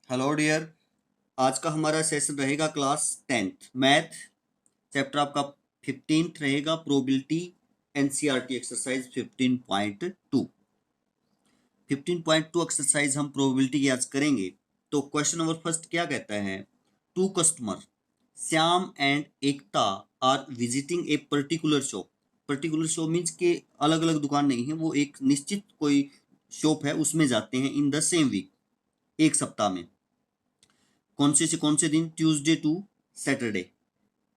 Hello dear. आज का हमारा सेशन रहेगा क्लास 10th मैथ चैप्टर आपका 15th रहेगा प्रोबेबिलिटी एनसीईआरटी एक्सरसाइज 15.2। 15.2 एक्सरसाइज हम प्रोबेबिलिटी की आज करेंगे। तो क्वेश्चन नंबर फर्स्ट क्या कहता है, two customer Shyam and Ekta are visiting a particular shop. Particular shop means के अलग अलग दुकान नहीं है, वो एक निश्चित कोई शॉप है उसमें जाते हैं इन द सेम वीक, एक सप्ताह में। कौन से दिन, ट्यूसडे टू सैटरडे,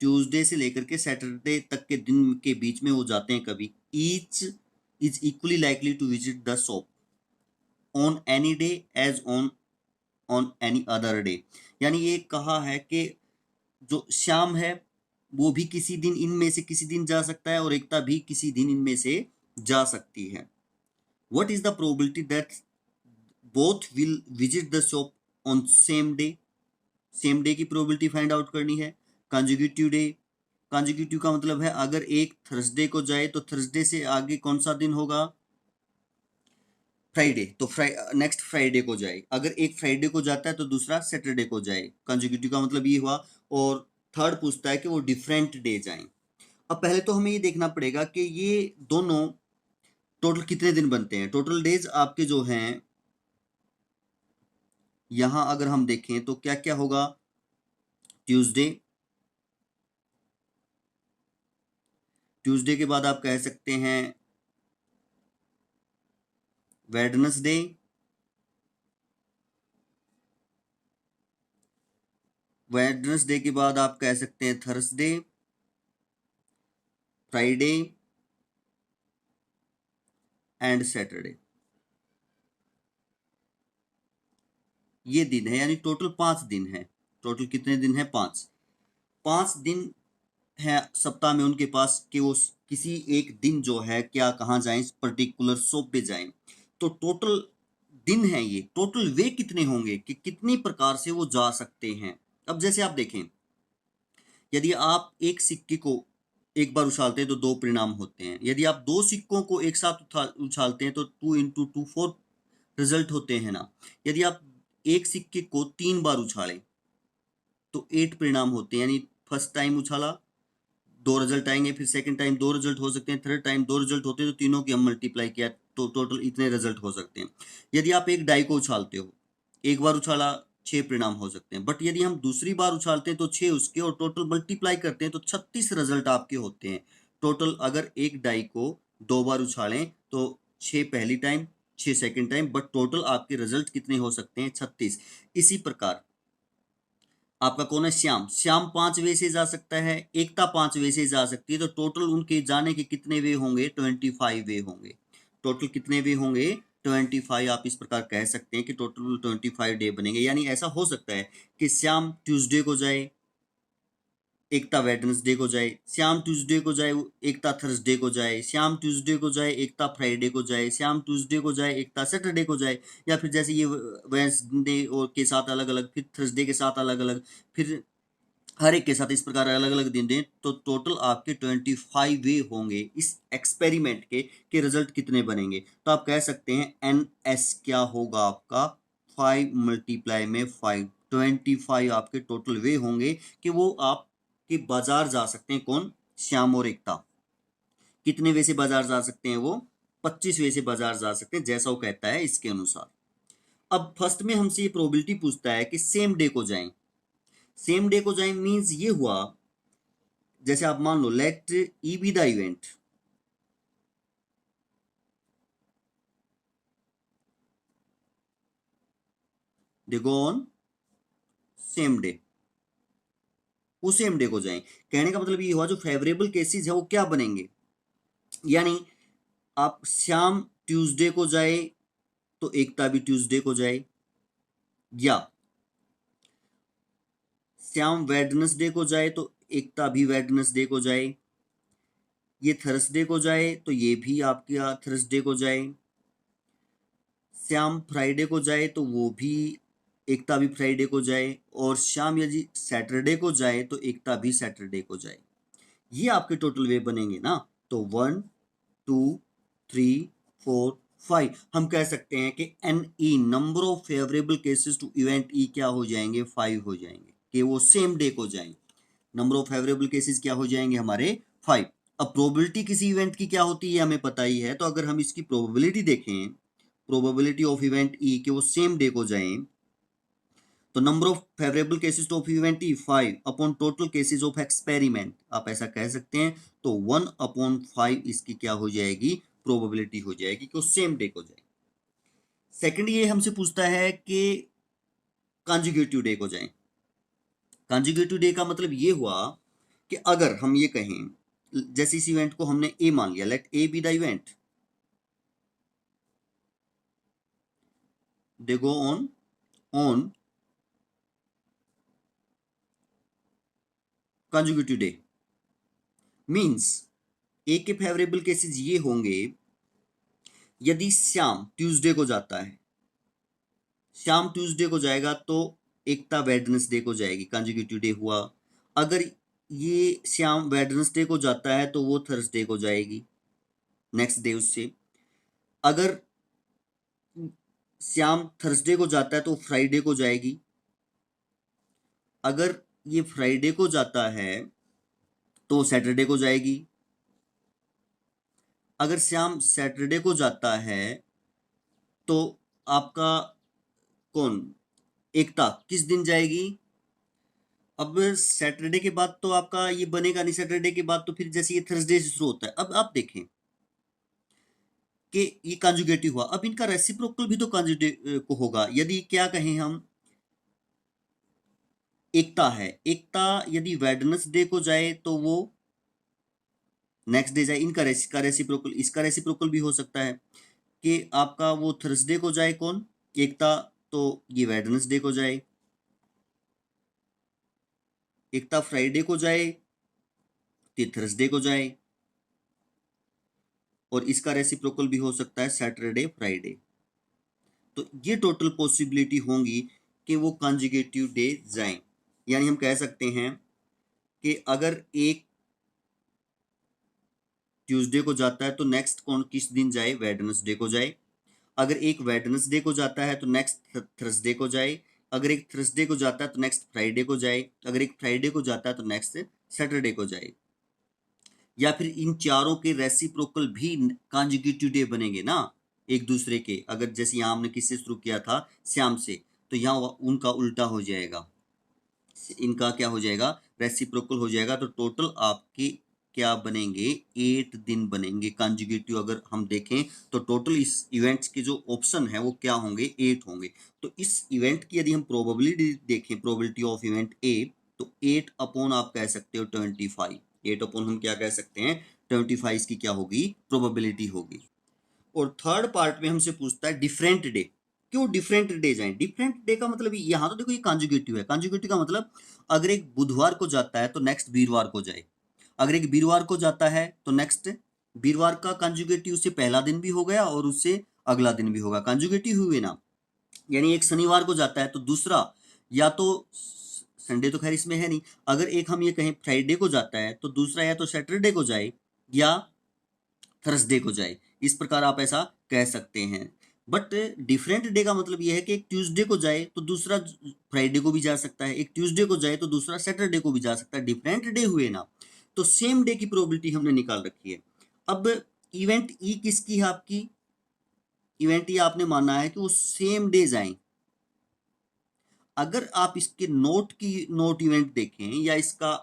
ट्यूसडे से लेकर के सैटरडे तक के दिन के बीच में वो जाते हैं कभी। Each is equally likely to visit the shop on any day as on on any other day. यानी ये कहा है कि जो श्याम है वो भी किसी दिन इनमें से किसी दिन जा सकता है और एकता भी किसी दिन इनमें से जा सकती है। What is the probability that both will visit the shop on same day. Same day की प्रोबेबिलिटी फाइंड आउट करनी है। कंजुगेटिव डे, कंजुगेटिव का मतलब है अगर एक थर्सडे को जाए तो थर्सडे से आगे कौन सा दिन होगा, फ्राइडे, तो नेक्स्ट फ्राइडे को जाए। अगर एक फ्राइडे को जाता है तो दूसरा सैटरडे को जाए। कंजुगेटिव का मतलब ये हुआ। और थर्ड पूछता है कि वो डिफरेंट डे जाएं। अब पहले तो हमें ये देखना पड़ेगा कि ये दोनों टोटल कितने दिन बनते हैं। टोटल डेज आपके जो हैं यहां अगर हम देखें तो क्या क्या होगा, ट्यूसडे, ट्यूसडे के बाद आप कह सकते हैं वेडनेसडे, वेडनेसडे के बाद आप कह सकते हैं थर्सडे, फ्राइडे एंड सैटरडे। ये दिन है, यानी टोटल 5 दिन है। टोटल कितने दिन है, 5। 5 दिन है सप्ताह में उनके पास कि वो किसी एक दिन जो है क्या कहाँ जाएं, पर्टिकुलर शॉप पे जाएं। तो टोटल दिन है ये। टोटल वे कितने होंगे कि कितनी प्रकार से वो जा सकते हैं। अब जैसे आप देखें, यदि आप एक सिक्के को एक बार उछालते हैं तो 2 परिणाम होते हैं। यदि आप 2 सिक्कों को एक साथ उछालते हैं तो 2 × 2 4 रिजल्ट होते हैं ना। यदि आप एक सिक्के को 3 बार उछालें तो 8 परिणाम होते हैं। यानी फर्स्ट टाइम उछाला 2 रिजल्ट आएंगे, फिर सेकंड टाइम 2 रिजल्ट हो सकते हैं, थर्ड टाइम 2 रिजल्ट होते हैं, तो तीनों की हम मल्टीप्लाई किया तो टोटल इतने रिजल्ट हो सकते हैं। यदि आप एक डाई को उछालते हो, एक बार उछाला 6 परिणाम हो सकते हैं। बट यदि हम दूसरी बार उछालते हैं तो 6 उसके और टोटल मल्टीप्लाई करते हैं तो 36 रिजल्ट आपके होते हैं। टोटल अगर एक डाई को 2 बार उछालें तो 6 पहली time, 6 second time, but total आपके रिजल्ट कितने हो सकते हैं, 36। इसी प्रकार आपका कौन है, श्याम। श्याम 5 वे से जा सकता है, एकता 5 वे से जा सकती है। तो टोटल उनके जाने के कितने वे होंगे, 25 वे होंगे। टोटल कितने वे होंगे, 25। आप इस प्रकार कह सकते हैं कि टोटल 25 डे बनेंगे। यानी ऐसा हो सकता है कि श्याम ट्यूसडे को जाए, एकता वेडनेसडे को जाए, श्याम ट्यूसडे को जाए, एकता थर्सडे को जाए, श्याम ट्यूसडे को जाए, एकता फ्राइडे को जाए, श्याम ट्यूसडे को जाए, एकता सैटरडे को जाए। या फिर जैसे ये वेडनेसडे और के साथ अलग अलग, फिर थर्सडे के साथ अलग अलग, फिर हर एक के साथ इस प्रकार अलग अलग दिन दें। तो टोटल आपके 25 वे होंगे इस एक्सपेरिमेंट के रिजल्ट कितने बनेंगे। तो आप कह सकते हैं एन एस क्या होगा आपका, 5 × 5 25 आपके टोटल वे होंगे कि वो आप कि बाजार जा सकते हैं। कौन, श्याम और एकता। कितने वे से बाजार जा सकते हैं वो, 25 वे से बाजार जा सकते हैं, जैसा वो कहता है इसके अनुसार। अब फर्स्ट में हमसे ये प्रोबेबिलिटी पूछता है कि सेम डे को जाएं। सेम डे को जाएं मींस ये हुआ, जैसे आप मान लो let E be the event, they go on same day, वो सेम डे को जाएं। कहने का मतलब ये हुआ जो फेवरेबल केसेस है वो क्या बनेंगे। यानी आप श्याम ट्यूसडे को जाए तो एकता भी ट्यूसडे को जाए, या श्याम वेडनेसडे को जाए तो एकता भी वेडनेसडे को जाए, ये थर्सडे को जाए तो ये भी आपके यहाँ थर्सडे को जाए, श्याम फ्राइडे को जाए तो वो भी एकता भी फ्राइडे को जाए, और श्याम यदि सैटरडे को जाए तो एकता भी सैटरडे को जाए। ये आपके टोटल वे बनेंगे ना। तो 1 2 3 4 5, हम कह सकते हैं कि NE number of favourable cases to event E क्या हो जाएंगे, 5 हो जाएंगे, कि वो सेम डे को जाएंगे। नंबर ऑफ फेवरेबल केसेस क्या हो जाएंगे हमारे, 5। अब प्रोबेबिलिटी किसी इवेंट की क्या होती है हमें पता ही है, तो अगर हम इसकी प्रोबेबिलिटी देखें, प्रोबेबिलिटी ऑफ इवेंट ई कि वो सेम डे को जाएं, तो number of favourable cases of event E 5 upon total cases of experiment, आप ऐसा कह सकते हैं। तो 1/5 इसकी क्या हो जाएगी, प्रोबेबिलिटी हो जाएगी कि वो सेम डे को जाए। सेकंड ये हमसे पूछता है कि कॉन्जुगेटिव डे को जाए। कॉन्जुगेटिव डे का मतलब ये हुआ कि अगर हम ये कहें, जैसे इस इवेंट को हमने ए मान लिया, let A be the event, they go on conjugative day, means A के फेवरेबल केसेस ये होंगे, यदि श्याम ट्यूसडे को जाता है, श्याम ट्यूसडे को जाएगा तो एकता वेडनेसडे को जाएगी, कॉन्जुगेटिव डे हुआ। अगर ये श्याम वेडनेसडे को जाता है तो वो थर्सडे को जाएगी, नेक्स्ट डे उससे। अगर श्याम थर्सडे को जाता है तो फ्राइडे को जाएगी। अगर ये फ्राइडे को जाता है तो सैटरडे को जाएगी। अगर श्याम सैटरडे को जाता है तो आपका कौन, एकता किस दिन जाएगी। अब सैटरडे के बाद तो आपका ये बनेगा नहीं, सैटरडे के बाद तो फिर जैसे ये थर्सडे से शुरू होता है। अब आप देखें कि ये कॉन्जुगेटिव हुआ, अब इनका रेसिप्रोकल भी तो कॉन्जुगेटिव को होगा। यदि क्या कहें हम, एकता है, एकता यदि वेडनेसडे को जाए तो वो नेक्स्ट डे जाए, इनका रेसिप्रोकल, इसका रेसिप्रोकल भी हो सकता है कि आपका वो थर्सडे को जाए कौन, एकता, तो ये वेडनेसडे को जाए। एकता फ्राइडे को जाए तो थर्सडे को जाए, और इसका रेसिप्रोकल भी हो सकता है सैटरडे फ्राइडे। तो ये टोटल पॉसिबिलिटी होंगी कि वो कॉन्जुगेटिव डे जाएं। यानी हम कह सकते हैं कि अगर एक ट्यूसडे को जाता है तो नेक्स्ट कौन किस दिन जाए, वेडनेसडे को जाए। अगर एक वेडनेसडे को जाता है तो नेक्स्ट थर्सडे को जाए। अगर एक थर्सडे को जाता है तो नेक्स्ट फ्राइडे को जाए। अगर एक फ्राइडे को जाता है तो नेक्स्ट सैटरडे को जाए। या फिर इन चारों के रेसिप्रोकल भी कॉन्जुगेटिव डे बनेंगे ना एक दूसरे के। अगर जैसे यहाँ हमने किससे शुरू किया था, श्याम से, तो यहाँ उनका उल्टा हो जाएगा, इनका क्या हो जाएगा, रेसिप्रोकल हो जाएगा। तो टोटल आपके क्या बनेंगे, 8 दिन बनेंगे कॉन्जुगेटिव। अगर हम देखें तो टोटल इस इवेंट्स के जो ऑप्शन है वो क्या होंगे, 8 होंगे। तो इस इवेंट की यदि हम प्रोबेबिलिटी देखें, प्रोबेबिलिटी ऑफ इवेंट ए, तो 8 अपॉन आप कह सकते हो 25। 8 अपॉन हम क्या कह सकते हैं, 25 की क्या होगी, प्रोबेबिलिटी होगी। और थर्ड पार्ट में हमसे पूछता है डिफरेंट डे, क्यों डिफरेंट डे जाएं। डिफरेंट डे का मतलब यहाँ तो देखो ये कॉन्जुगेटिव है, कॉन्जुगेटिव का मतलब अगर एक बुधवार को जाता है तो नेक्स्ट वीरवार को जाए। अगर एक वीरवार को जाता है तो नेक्स्ट वीरवार का कॉन्जुगेटिव उससे पहला दिन भी हो गया और उससे अगला दिन भी होगा, कॉन्जुगेटिव हुए ना। यानी एक शनिवार को जाता है तो दूसरा, या तो संडे तो खैर इसमें है नहीं, अगर एक हम ये कहें फ्राइडे को जाता है तो दूसरा या तो सैटरडे को जाए या थर्सडे को जाए। इस प्रकार आप ऐसा कह सकते हैं। बट डिफरेंट डे का मतलब यह है कि एक ट्यूसडे को जाए तो दूसरा फ्राइडे को भी जा सकता है, एक ट्यूसडे को जाए तो दूसरा सैटरडे को भी जा सकता है। डिफरेंट डे हुए ना, तो सेम डे की प्रोबेबिलिटी हमने निकाल रखी है। अब इवेंट ई किसकी है आपकी, इवेंट ई आपने माना है कि वो सेम डे जाएं। अगर आप इसके नोट इवेंट देखें या इसका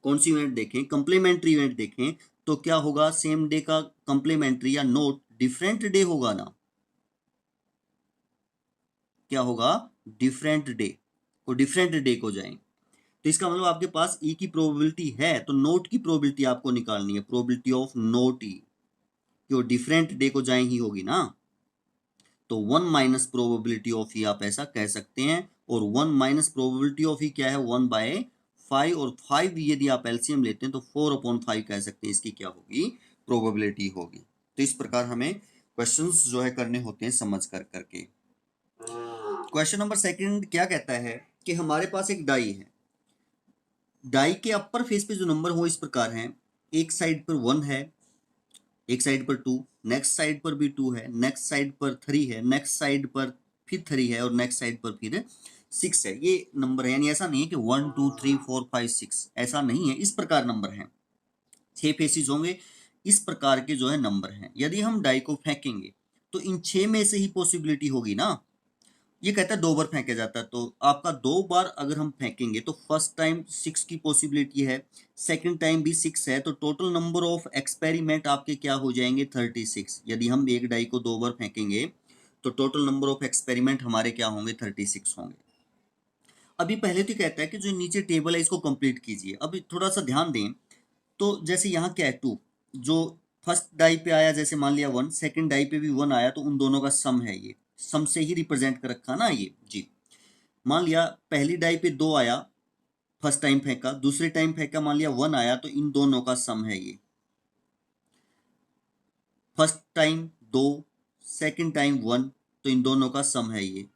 कौन सी इवेंट देखें, कंप्लीमेंट्री इवेंट देखें, तो क्या होगा, सेम डे का कंप्लीमेंट्री या नोट डिफरेंट डे होगा ना, क्या होगा, डिफरेंट डे, को डिफरेंट डे को जाएं। तो इसका मतलब आपके पास ई की प्रोबेबिलिटी है तो नोट की प्रोबेबिलिटी आपको निकालनी है, प्रोबेबिलिटी ऑफ नोट ई, जो डिफरेंट डे को जाएं ही होगी ना। तो 1 माइनस प्रोबेबिलिटी ऑफ ई आप ऐसा कह सकते हैं। और 1 माइनस प्रोबेबिलिटी ऑफ ई क्या है, 1/5, और 5 यदि आप एलसीएम लेते हैं तो 4/5 कह सकते हैं, इसकी क्या होगी, प्रोबेबिलिटी होगी। तो इस प्रकार हमें क्वेश्चंस जो है करने होते हैं समझ कर करके। क्वेश्चन नंबर सेकंड क्या कहता है कि हमारे पास एक डाई है, डाई के अपर फेस पे जो नंबर हो इस प्रकार हैं, एक साइड पर 1 है, एक साइड पर 2, नेक्स्ट साइड पर भी 2 है, नेक्स्ट साइड पर 3 है, नेक्स्ट साइड पर फिर 3 है और नेक्स्ट साइड पर फिर 6 है। ये नंबर है, यानी ऐसा नहीं है कि 1 2 3 4 5 6, ऐसा नहीं है, इस प्रकार नंबर है। 6 फेसिस होंगे, इस प्रकार के जो है नंबर हैं। यदि हम डाई को फेंकेंगे तो इन 6 में से ही पॉसिबिलिटी होगी ना। ये कहता है 2 बार फेंका जाता है, तो आपका 2 बार अगर हम फेंकेंगे तो फर्स्ट टाइम 6 की पॉसिबिलिटी है, सेकंड टाइम भी 6 है, तो टोटल नंबर ऑफ एक्सपेरिमेंट आपके क्या हो जाएंगे 36। यदि हम एक डाई को 2 बार फेंकेंगे तो टोटल नंबर ऑफ एक्सपेरिमेंट हमारे क्या होंगे 36 होंगे। अभी पहले तो कहता है कि जो नीचे टेबल है इसको कंप्लीट कीजिए। अभी थोड़ा सा ध्यान दें, तो जैसे यहाँ क्या है 2, जो फर्स्ट डाई पे आया, जैसे मान लिया 1, सेकंड डाई पे भी 1 आया, तो उन दोनों का सम है, ये सम से ही रिप्रेजेंट कर रखा ना ये जी। मान लिया पहली डाई पे 2 आया, फर्स्ट टाइम फेंका, दूसरे टाइम फेंका, मान लिया 1 आया, तो इन दोनों का सम है ये। फर्स्ट टाइम 2, सेकंड टाइम 1, तो इन दोनों का सम है ये।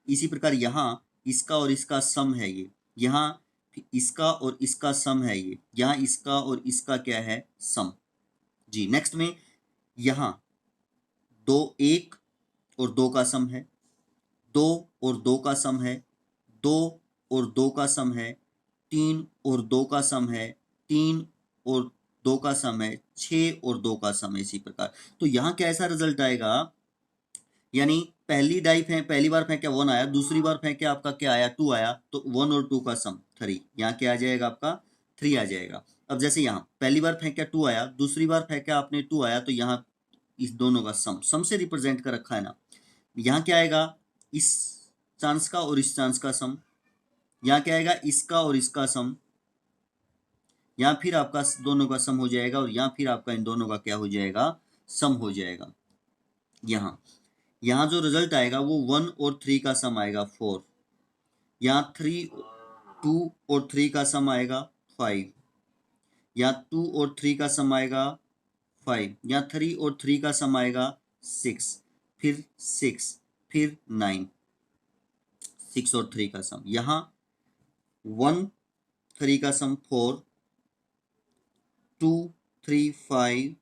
इसी प्रकार यहाँ इसका और इसका सम है ये, यहाँ इसका और इसका सम है ये, यहाँ इसका और इसका क्या है सम जी। नेक्स्ट में यहाँ 2 1 और 2 का सम है, 2 और 2 का सम है, 2 और 2 का सम है, 3 और 2 का सम है, 3 और 2 का सम है, 6 और 2 का सम है। इसी प्रकार तो यहाँ कैसा रिजल्ट आएगा, यानी पहली बार फेंके 1 आया, दूसरी बार फेंके आपका क्या आया 2 आया, तो 1 और 2 का सम 3, यहाँ क्या आ जाएगा आपका 3 आ जाएगा। अब जैसे यहाँ पहली बार फेंका 2 आया, दूसरी बार फेंका आपने 2 आया, तो यहाँ इस दोनों का सम से रिप्रेजेंट कर रखा है ना। यहाँ क्या आएगा इस चांस का और इस चांस का सम, यहाँ क्या आएगा इसका और इसका सम, यहाँ फिर आपका दोनों का सम हो जाएगा, और यहाँ फिर आपका इन दोनों का क्या हो जाएगा सम हो जाएगा। यहाँ जो रिजल्ट आएगा वो 1 और 3 का सम आएगा 4, यहाँ 3 2 और 3 का सम आएगा 5, यहाँ 2 और 3 का सम आएगा 5, यहाँ 3 और 3 का सम आएगा 6, फिर 6, फिर 9, 6 और 3 का सम, यहाँ 1 3 का सम 4, 2 3 5,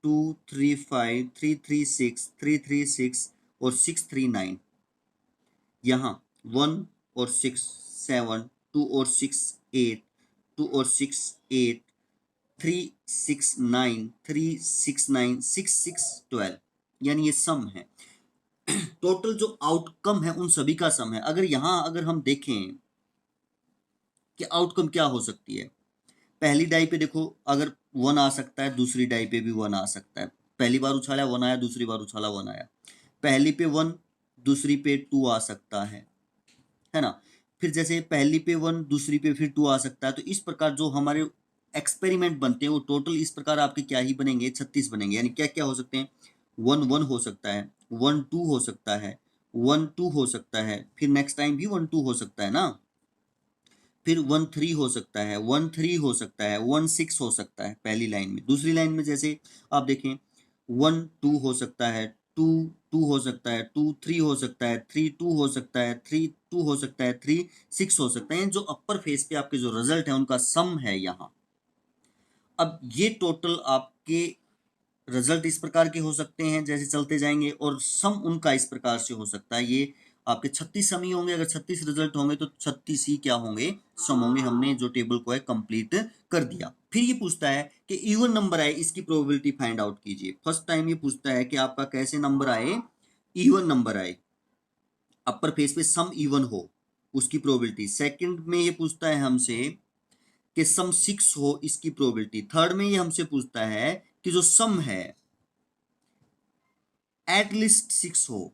2 3 5, 3 3 6, 3 3 6 और 6 3 9, यहाँ 1 और 6 7, 2 और 6 8, 2 और 6 8, 3 6 9, 3 6 9, 6 6 12, यानी ये सम है। टोटल जो आउटकम है उन सभी का सम है। अगर हम देखें कि आउटकम क्या हो सकती है, पहली डाई पे देखो अगर 1 आ सकता है, दूसरी डाई पे भी 1 आ सकता है। पहली बार उछाला 1 आया, दूसरी बार उछाला 1 आया, पहली पे 1, दूसरी पे 2 आ सकता है ना। फिर जैसे पहली पे 1, दूसरी पे फिर 2 आ सकता है। तो इस प्रकार जो हमारे एक्सपेरिमेंट बनते हैं वो टोटल इस प्रकार आपके क्या ही बनेंगे 36 बनेंगे। यानी क्या क्या हो सकते हैं, 1 1 हो सकता है, 1 2 हो सकता है, 1 2 हो सकता है, फिर नेक्स्ट टाइम भी 1 2 हो सकता है ना, फिर 1 3 हो सकता है, 1 3 हो सकता है, 1 6 हो सकता है पहली लाइन में। दूसरी लाइन में जैसे आप देखें 1 2 हो सकता है, 2 2 हो सकता है, 2 3 हो सकता है, 3 2 हो सकता है, 3 2 हो सकता है, 3 6 हो सकता है। जो अपर फेस पे आपके जो रिजल्ट है उनका सम है यहाँ। अब ये टोटल आपके रिजल्ट इस प्रकार के हो सकते हैं जैसे चलते जाएंगे, और सम उनका इस प्रकार से हो सकता है। ये आपके 36 सम ही होंगे। अगर 36 रिजल्ट होंगे तो 36 ही क्या होंगे सम होंगे। हमने जो टेबल को है कंप्लीट कर दिया। फिर ये पूछता है कि इवन नंबर आए इसकी प्रोबेबिलिटी फाइंड आउट कीजिए। फर्स्ट टाइम ये पूछता है कि आपका कैसे नंबर आए, इवन नंबर आए, अपर फेस पे सम इवन हो उसकी प्रोबेबिलिटी। सेकंड में ये पूछता है हमसे कि सम 6 हो इसकी प्रोबेबिलिटी। थर्ड में ये हमसे पूछता है कि जो सम है एट लिस्ट 6 हो,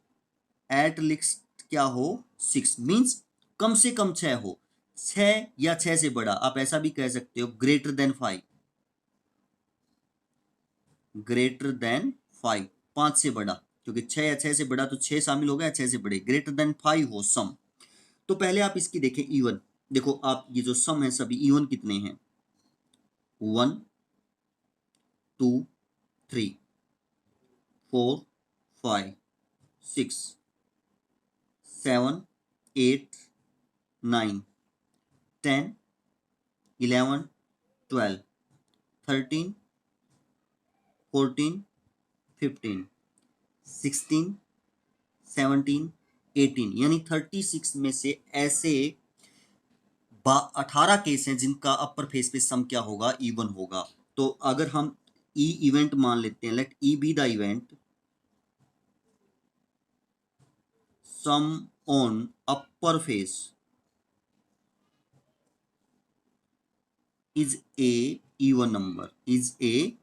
एट लिस्ट क्या हो 6 मीन्स कम से कम 6 हो, 6 या 6 से बड़ा। आप ऐसा भी कह सकते हो ग्रेटर देन 5, ग्रेटर देन 5, 5 से बड़ा, क्योंकि 6 या 6 से बड़ा तो 6 शामिल हो गया, 6 से बड़े, ग्रेटर देन 5 हो सम। तो पहले आप इसकी देखें इवन। देखो आप ये जो सम है सभी इवन कितने हैं, 1 2 3 4 5 6 7 8 9 10 11 12 13 14, 15, 16, 17, 18, यानी 36 में से ऐसे 18 केस हैं जिनका अपर फेस पे सम क्या होगा, इवन होगा। तो अगर हम ई इवेंट मान लेते हैं, let E be the event sum on upper face is a even number, is a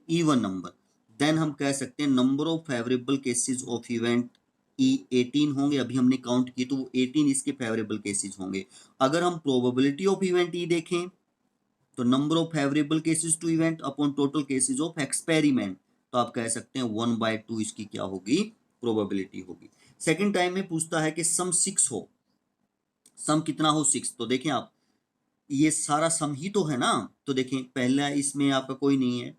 even number, then हम कह सकते हैं number of favourable cases of event E 18 होंगे। अभी हमने काउंट किए तो वो 18 इसके फेवरेबल केसेस होंगे। अगर हम प्रोबेबिलिटी ऑफ इवेंट ई देखें तो number of favourable cases to event upon total cases of experiment, तो आप कह सकते हैं 1/2 इसकी क्या होगी, प्रोबेबिलिटी होगी। सेकेंड टाइम में पूछता है कि सम 6 हो, सम कितना हो 6, तो देखें आप ये सारा सम ही तो है ना। तो देखें पहला इसमें आपका कोई नहीं है,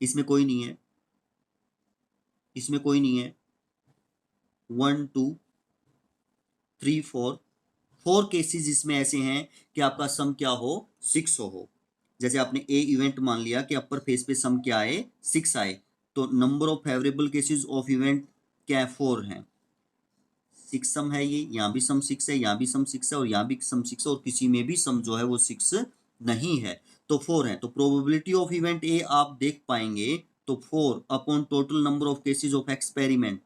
इसमें कोई नहीं है, इसमें कोई नहीं है, 1 2 3 4, 4 केसेस इसमें ऐसे हैं कि आपका सम क्या हो, 6 हो। जैसे आपने ए इवेंट मान लिया कि अपर फेस पे सम क्या आए, 6 आए, तो number of favourable cases of event क्या है, 4 हैं। 6 सम है, ये यहाँ भी सम 6 है, यहाँ भी सम 6 है, और यहाँ भी सम 6 है, और किसी में भी सम जो है वो 6 नहीं है, तो 4 है। तो प्रोबेबिलिटी ऑफ इवेंट ए आप देख पाएंगे तो 4 upon total number of cases of experiment,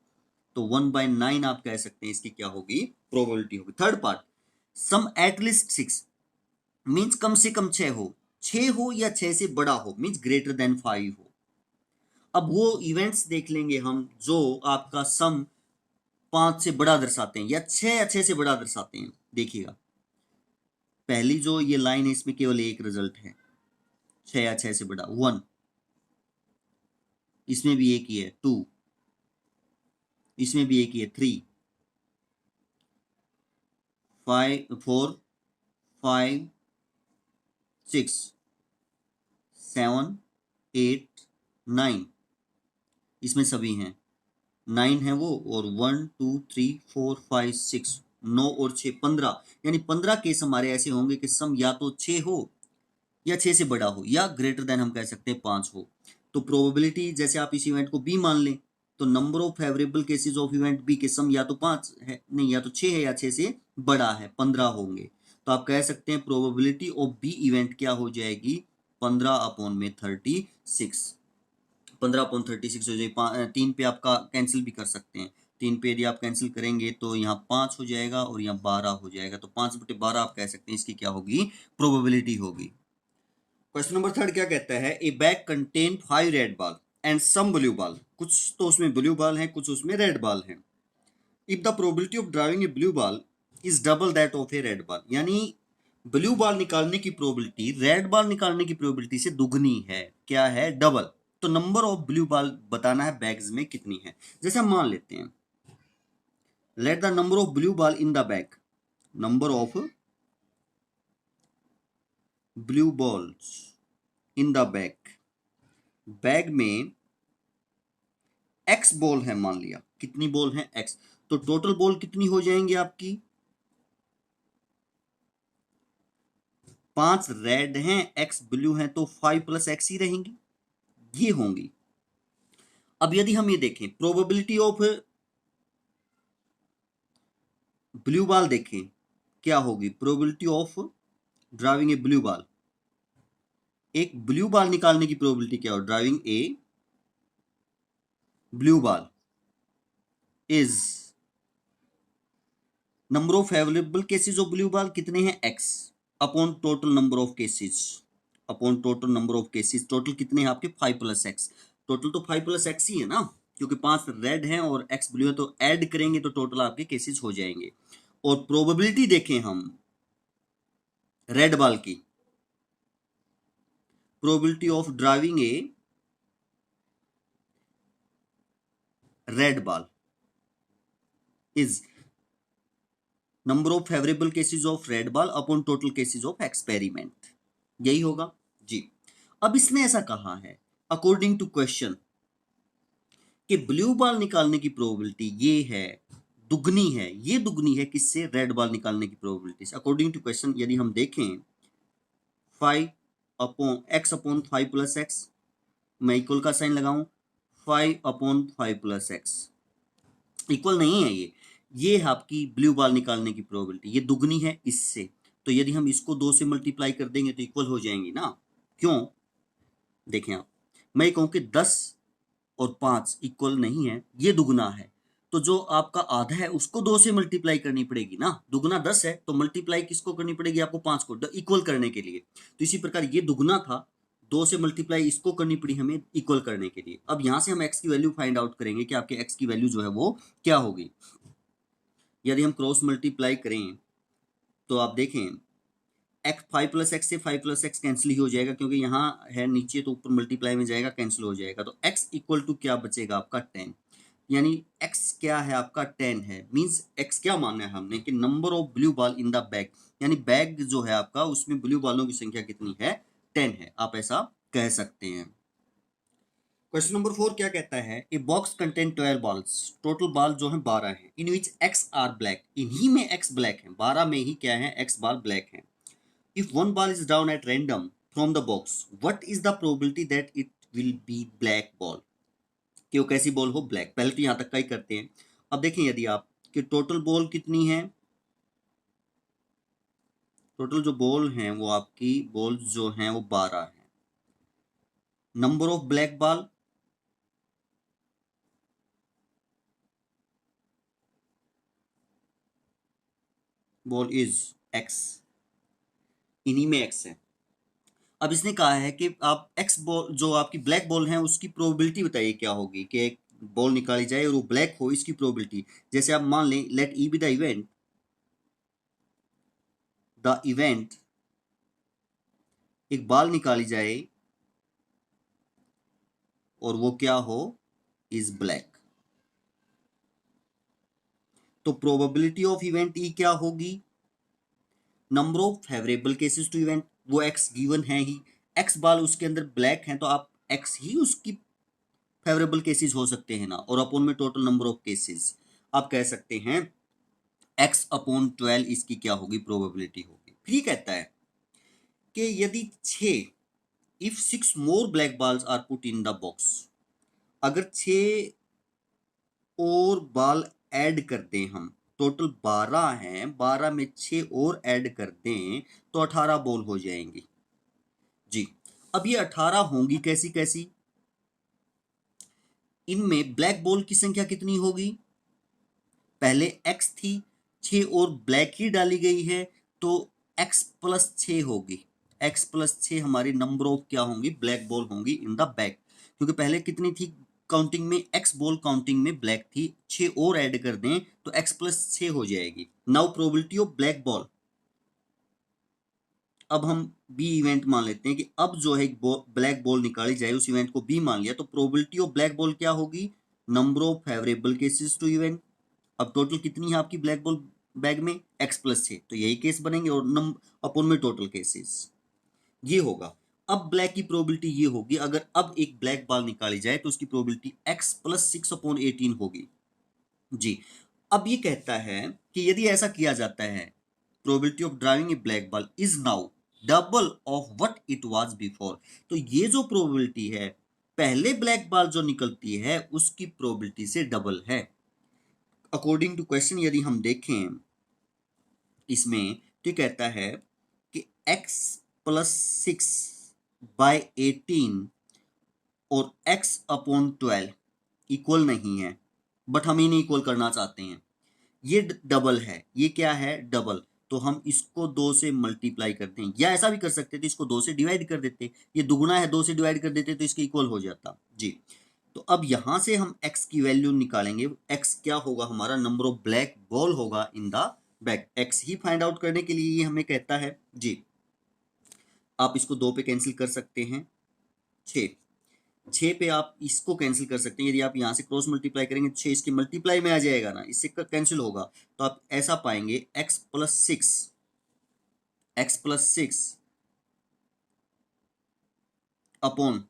तो 1/9 आप कह सकते हैं इसकी क्या होगी, प्रोबेबिलिटी होगी। थर्ड पार्ट, सम एटलीस्ट 6 मीन्स कम से कम 6 हो, 6 हो या 6 से बड़ा हो, मीन्स ग्रेटर देन 5 हो। अब वो इवेंट्स देख लेंगे हम जो आपका सम 5 से बड़ा दर्शाते हैं या 6 से बड़ा दर्शाते हैं। देखिएगा पहली जो ये लाइन है इसमें केवल एक रिजल्ट है, 6 या 6 से बड़ा, 1, इसमें भी एक ही है, 2, इसमें भी एक ही है, 3, 5 4 5 6 7 8 9, इसमें सभी हैं, 9 है वो, और 1 2 3 4 5 6, 9 और 6 15, यानी 15 केस हमारे ऐसे होंगे कि सम या तो 6 हो या 6 से बड़ा हो या ग्रेटर देन हम कह सकते हैं 5 हो। तो प्रोबेबिलिटी जैसे आप इस इवेंट को बी मान लें तो number of favourable cases of event B के सम या तो 5 है, नहीं या तो 6 है या 6 से बड़ा है, 15 होंगे। तो आप कह सकते हैं प्रोबेबिलिटी ऑफ बी इवेंट क्या हो जाएगी, 15/36, 15/36 हो जाएगी। 3 पे आपका कैंसिल भी कर सकते हैं, 3 पे यदि आप कैंसिल करेंगे तो यहाँ 5 हो जाएगा और यहाँ 12 हो जाएगा, तो 5/12 आप कह सकते हैं इसकी क्या होगी, प्रोबेबिलिटी होगी। क्वेश्चन नंबर 3 क्या कहता है, a bag contain 5 red ball and some blue ball, कुछ तो उसमें ब्लू बॉल है, कुछ उसमें रेड बॉल है। If the probability of driving a blue ball is double that of a red ball, यानी ब्लू बॉल निकालने की प्रोबेबिलिटी रेड बॉल निकालने की प्रोबेबिलिटी से दुगनी है, क्या है, डबल। तो नंबर ऑफ ब्लू बॉल बताना है बैग्स में कितनी है। जैसे हम मान लेते हैं, let the number of blue ball in the bag, number of blue balls in the bag, bag में एक्स बॉल है, मान लिया कितनी बॉल है, एक्स, तो टोटल बॉल कितनी हो जाएंगी आपकी, 5 रेड हैं, एक्स ब्लू हैं, तो 5 + एक्स ही रहेंगी, ये होंगी। अब यदि हम ये देखें प्रोबेबिलिटी ऑफ ब्लू बॉल देखें क्या होगी, probability of driving a blue ball, एक ब्लू बॉल निकालने की प्रोबेबिलिटी क्या हो, driving a blue ball is number of available cases of blue ball कितने हैं, x, upon total number of cases, upon total number of cases, total कितने हैं आपके 5 + एक्स, टोटल तो 5 + एक्स ही है ना, क्योंकि 5 रेड हैं और एक्स ब्लू है, तो ऐड करेंगे तो टोटल आपके केसेस हो जाएंगे। और प्रोबेबिलिटी देखें हम रेड बॉल की, probability of driving A red ball is number of favourable cases of red ball upon total cases of experiment, यही होगा जी। अब इसने ऐसा कहा है अकॉर्डिंग टू क्वेश्चन कि ब्लू बॉल निकालने की प्रोबेबिलिटी ये है, दुगनी है, ये दुगनी है किससे, रेड बॉल निकालने की प्रोबेबिलिटी से। अकॉर्डिंग टू क्वेश्चन यदि हम देखें 5 upon x upon 5 plus x, मैं इक्वल का साइन लगाऊं, 5 अपॉन 5 प्लस एक्स, इक्वल नहीं है ये है आपकी ब्लू बॉल निकालने की प्रोबेबिलिटी, ये दुगनी है इससे, तो यदि हम इसको 2 से मल्टीप्लाई कर देंगे तो इक्वल हो जाएंगी ना। क्यों? देखें आप, मैं कहूं कि 10 और 5 इक्वल नहीं है, ये दुगना है, तो जो आपका आधा है उसको 2 से मल्टीप्लाई करनी पड़ेगी ना, दुगना 10 है तो मल्टीप्लाई किसको करनी पड़ेगी आपको, 5 को, इक्वल करने के लिए। तो इसी प्रकार ये दुगना था, 2 से मल्टीप्लाई इसको करनी पड़ी हमें इक्वल करने के लिए। अब यहां से हम x की वैल्यू फाइंड आउट करेंगे कि आपके x की वैल्यू जो है वो क्या होगी। यदि हम क्रॉस मल्टीप्लाई करें तो आप देखें एक्स 5 प्लस एक्स से 5 प्लस एक्स कैंसिल ही हो जाएगा, क्योंकि यहाँ है नीचे तो ऊपर मल्टीप्लाई में जाएगा, कैंसिल हो जाएगा, तो x इक्वल टू क्या बचेगा आपका 10, यानी x क्या है आपका 10 है। मींस x क्या माना है हमने कि number of blue ball in the bag, यानी बैग जो है आपका उसमें ब्लू बॉलों की संख्या कितनी है, 10 है, आप ऐसा कह सकते हैं। क्वेश्चन नंबर 4 क्या कहता है, a box contain 12 balls, total ball जो है 12 है, इन विच x आर ब्लैक, इन्हीं में x ब्लैक है, 12 में ही क्या है x बॉल ब्लैक है। If one ball is down at random from the box, what is the probability that it will be black ball? कि वो कैसी बॉल हो, ब्लैक। पहले तो यहाँ तक का ही करते हैं। अब देखें यदि आप कि टोटल बॉल कितनी है, टोटल जो बॉल हैं वो आपकी बॉल जो हैं वो 12 है। Number of black ball, ball is x, इन्हीं में x है। अब इसने कहा है कि आप एक्स बॉल जो आपकी ब्लैक बॉल है उसकी प्रोबेबिलिटी बताइए क्या होगी, कि एक बॉल निकाली जाए और वो ब्लैक हो, इसकी प्रोबेबिलिटी। जैसे आप मान लें let E be the event, एक बॉल निकाली जाए और वो क्या हो, इज ब्लैक, तो प्रोबेबिलिटी ऑफ इवेंट ई क्या होगी, number of favourable cases to event, वो एक्स गिवन है ही, एक्स बॉल उसके अंदर ब्लैक है तो आप एक्स ही उसकी फेवरेबल केसेस हो सकते हैं ना, और अपॉन में टोटल नंबर ऑफ केसेस, आप कह सकते हैं x अपॉन 12 इसकी क्या होगी, प्रोबेबिलिटी होगी। फिर कहता है कि यदि 6, if 6 more black balls are put in the box, अगर 6 और बॉल ऐड कर दें हम, टोटल 12 हैं, 12 में 6 और ऐड कर दें तो 18 बॉल हो जाएंगी जी। अब ये 18 होंगी कैसी कैसी, इनमें ब्लैक बॉल की संख्या कितनी होगी, पहले x थी, 6 और ब्लैक ही डाली गई है तो x प्लस 6 होगी, x प्लस 6 हमारी नंबर ऑफ क्या होंगी, ब्लैक बॉल होंगी इन द बैग, क्योंकि पहले कितनी थी काउंटिंग में, x बॉल काउंटिंग में ब्लैक थी, 6 और ऐड कर दें तो x प्लस 6 हो जाएगी। Now probability of black ball, अब हम बी इवेंट मान लेते हैं कि अब जो है ब्लैक बॉल निकाली जाए, उस इवेंट को बी मान लिया, तो प्रोबेबिलिटी ऑफ ब्लैक बॉल क्या होगी, number of favourable cases to event. अब टोटल कितनी है आपकी ब्लैक बॉल बैग में, x प्लस 6, तो यही केस बनेंगे और नंबर अपॉन में टोटल केसेस ये होगा। अब ब्लैक की प्रोबेबिलिटी ये होगी, अगर अब एक ब्लैक बॉल निकाली जाए तो उसकी प्रोबेबिलिटी x प्लस 6 अपॉन 18 होगी जी। अब ये कहता है कि यदि ऐसा किया जाता है, probability of driving A black ball is now double of what it was before, तो ये जो प्रोबेबिलिटी है पहले ब्लैक बॉल जो निकलती है उसकी प्रोबेबिलिटी से डबल है। अकॉर्डिंग टू क्वेश्चन यदि हम देखें इसमें तो कहता है कि x प्लस 6 बाय 18 और x अपॉन 12 इक्वल नहीं है, बट हम इन्हें इक्वल करना चाहते हैं, ये डबल है, ये क्या है डबल, तो हम इसको 2 से मल्टीप्लाई करते हैं, या ऐसा भी कर सकते थे इसको 2 से डिवाइड कर देते, ये दुगुना है 2 से डिवाइड कर देते तो इसके इक्वल हो जाता जी। तो अब यहां से हम x की वैल्यू निकालेंगे, x क्या होगा हमारा, नंबर ऑफ ब्लैक बॉल होगा in the bag, x he find out करने के लिए ये हमें कहता है जी। आप इसको 2 पे कैंसिल कर सकते हैं, 6 पे आप इसको कैंसिल कर सकते हैं, यदि आप यहाँ से क्रॉस मल्टीप्लाई करेंगे 6 इसके मल्टीप्लाई में आ जाएगा ना, इससे कैंसिल होगा, तो आप ऐसा पाएंगे x प्लस 6 अपॉन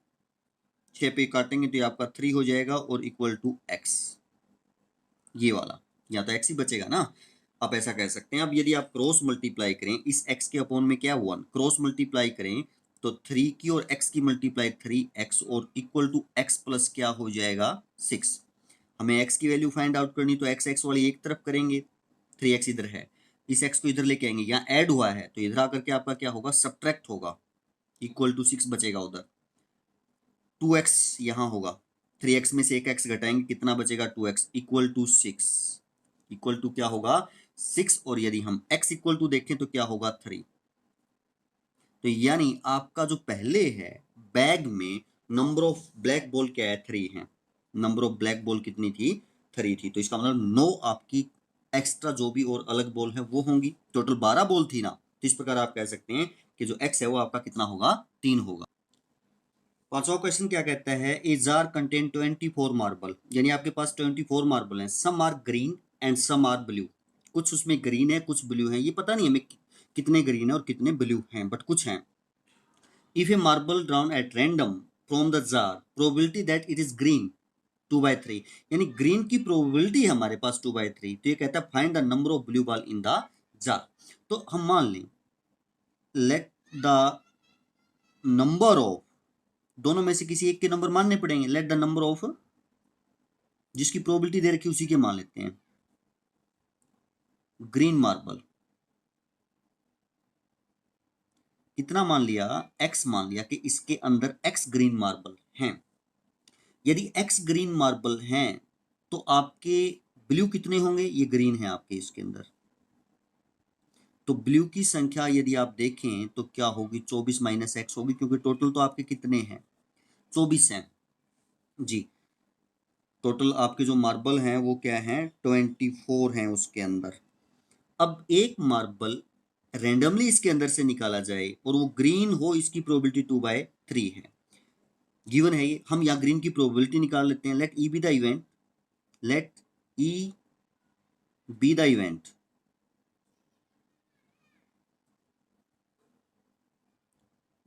6 पे काटेंगे तो ये आपका 3 हो जाएगा और इक्वल टू x, ये वाला, या तो x ही बचेगा ना, आप ऐसा कह सकते हैं। अब यदि आप क्रॉस मल्टीप्लाई करें इस x के अपॉन में क्या 1, क्रॉस मल्टीप्लाई करें तो 3 की और x की मल्टीप्लाई 3x और इक्वल टू x प्लस क्या हो जाएगा 6। हमें x की वैल्यू फाइंड आउट करनी, तो x वाली एक तरफ करेंगे, 3x इधर है, इस x को इधर लेके आएंगे, यहाँ ऐड हुआ है तो इधर आकर के आपका क्या होगा सब्ट्रैक्ट होगा, इक्वल टू 6 बचेगा उधर, 2x यहाँ होगा, 3x में से एक x घटाएंगे कितना बचेगा 2x equal to 6, equal to क्या होगा 6, और यदि हम x इक्वल टू देखें तो क्या होगा 3। तो यानी आपका जो पहले है बैग में नंबर ऑफ ब्लैक बॉल क्या है 3 है, नंबर ऑफ ब्लैक बॉल कितनी थी 3 थी, तो इसका मतलब 9 आपकी एक्स्ट्रा जो भी और अलग बॉल है वो होंगी, टोटल 12 बॉल थी ना, तो इस प्रकार आप कह सकते हैं कि जो x है वो आपका कितना होगा 3 होगा। पांचवा क्वेश्चन क्या कहता है, ए जार कंटेन 24 मार्बल, यानी आपके पास 24 मार्बल हैं, some are green and some are blue, कुछ उसमें ग्रीन है कुछ ब्लू है, ये पता नहीं हमें कितने ग्रीन है और कितने ब्लू हैं बट कुछ हैं। If A marble drawn at random from the jar probability that it is green 2/3, यानी ग्रीन की प्रोबेबिलिटी है हमारे पास 2/3, तो ये कहता है find the number of blue ball in the jar. तो हम मान लें लेट द नंबर ऑफ, दोनों में से किसी एक के नंबर मानने पड़ेंगे, लेट द नंबर ऑफ, जिसकी प्रोबेबिलिटी दे रखी उसी के मान लेते हैं, ग्रीन मार्बल कितना मान लिया x मान लिया कि इसके अंदर x ग्रीन मार्बल हैं। यदि x ग्रीन मार्बल हैं तो आपके ब्लू कितने होंगे, ये ग्रीन है आपके इसके अंदर, तो ब्लू की संख्या यदि आप देखें तो क्या होगी 24 माइनस x होगी, क्योंकि टोटल तो आपके कितने हैं 24 हैं जी, टोटल आपके जो मार्बल हैं वो क्या हैं 24 हैं उसके अंदर। अब एक मार्बल रैंडमली इसके अंदर से निकाला जाए और वो ग्रीन हो, इसकी प्रोबेबिलिटी 2/3 है, गिवन है ये, हम यहाँ ग्रीन की प्रोबेबिलिटी निकाल लेते हैं। Let E be the event, let E be the event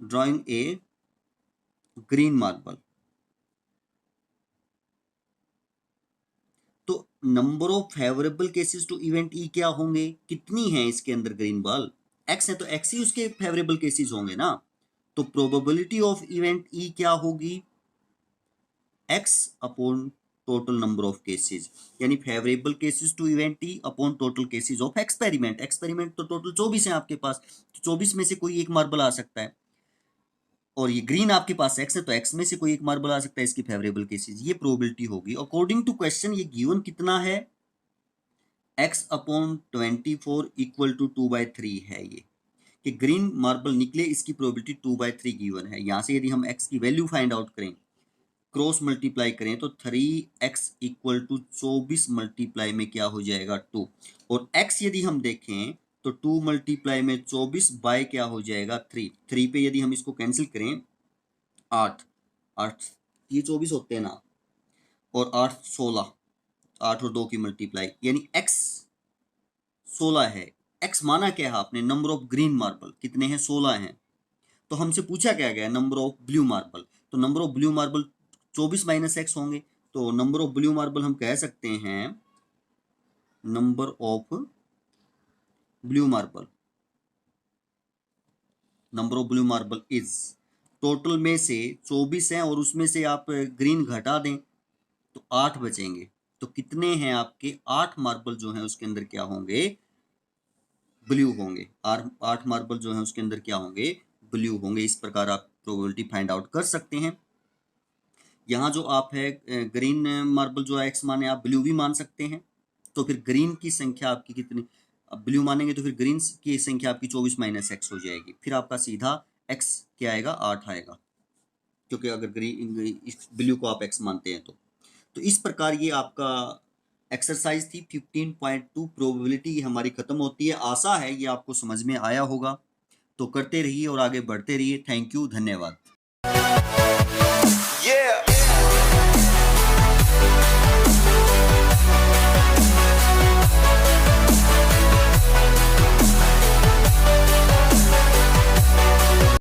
drawing a green marble, तो number of favourable cases to event E क्या होंगे, कितनी है इसके अंदर ग्रीन बॉल, एक्स है तो एक्स ही उसके फेवरेबल केसेस होंगे ना, तो प्रोबेबिलिटी ऑफ इवेंट ई क्या होगी x upon total number of cases, यानी favourable cases to event E upon total cases of experiment, experiment तो टोटल 24 है आपके पास, तो 24 में से कोई एक मार्बल आ सकता है, और ये ग्रीन आपके पास x है तो x में से कोई एक मार्बल आ सकता है, इसकी फेवरेबल केसेस, ये प्रोबेबिलिटी होगी। अकॉर्डिंग टू क्वेश्चन ये गिवन कितना है x अपॉन 24 इक्वल टू 2/3 है, ये कि ग्रीन मार्बल निकले इसकी प्रोबेबिलिटी 2/3 गिवन है। यहाँ से यदि हम x की वैल्यू फाइंड आउट करें, क्रॉस मल्टीप्लाई करें तो 3x इक्वल टू 24 मल्टीप्लाई में क्या हो जाएगा 2, और x यदि हम देखें तो 2 मल्टीप्लाई में 24 बाय क्या हो जाएगा 3, 3 पे यदि हम इसको कैंसिल करें 8 8 ये 24 होते हैं ना, और 8 16, 8 और 2 की मल्टीप्लाई, यानी x 16 है। x माना क्या है आपने, नंबर ऑफ ग्रीन मार्बल कितने हैं 16 हैं, तो हमसे पूछा क्या गया नंबर ऑफ ब्लू मार्बल, तो number of blue marble 24 minus x होंगे, तो नंबर ऑफ ब्लू मार्बल हम कह सकते हैं number of blue marble, number of blue marble is, total में से 24 हैं और उसमें से आप ग्रीन घटा दें तो 8 बचेंगे, तो कितने हैं आपके 8 मार्बल जो हैं उसके अंदर क्या होंगे ब्लू होंगे, 8 मार्बल जो हैं उसके अंदर क्या होंगे ब्लू होंगे। इस प्रकार आप प्रोबेबिलिटी फाइंड आउट कर सकते हैं। यहाँ जो आप है ग्रीन मार्बल जो है एक्स माने, आप ब्लू भी मान सकते हैं, तो फिर ग्रीन की संख्या आपकी कितनी, अब ब्लू मानेंगे तो फिर ग्रीन की संख्या आपकी 24 माइनस एक्स हो जाएगी, फिर आपका सीधा एक्स क्या आएगा 8 आएगा, क्योंकि अगर ग्रीन ब्लू को आप एक्स मानते हैं तो इस प्रकार ये आपका एक्सरसाइज थी 15.2 प्रोबेबिलिटी हमारी खत्म होती है। आशा है ये आपको समझ में आया होगा, तो करते रहिए और आगे बढ़ते रहिए। थैंक यू, धन्यवाद।